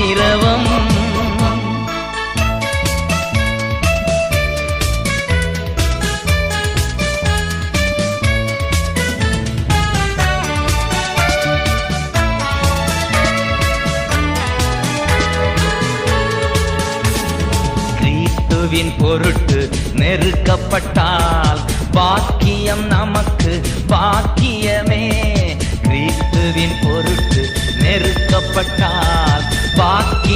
திரவம். கிறிஸ்துவின் பொருட்டு நெருக்கப்பட்டால் பாக்கியம் நமக்கு பாக்கியமே. கிறிஸ்துவின் பொருட்டு நெருக்கப்பட்டால் பாக்கியம்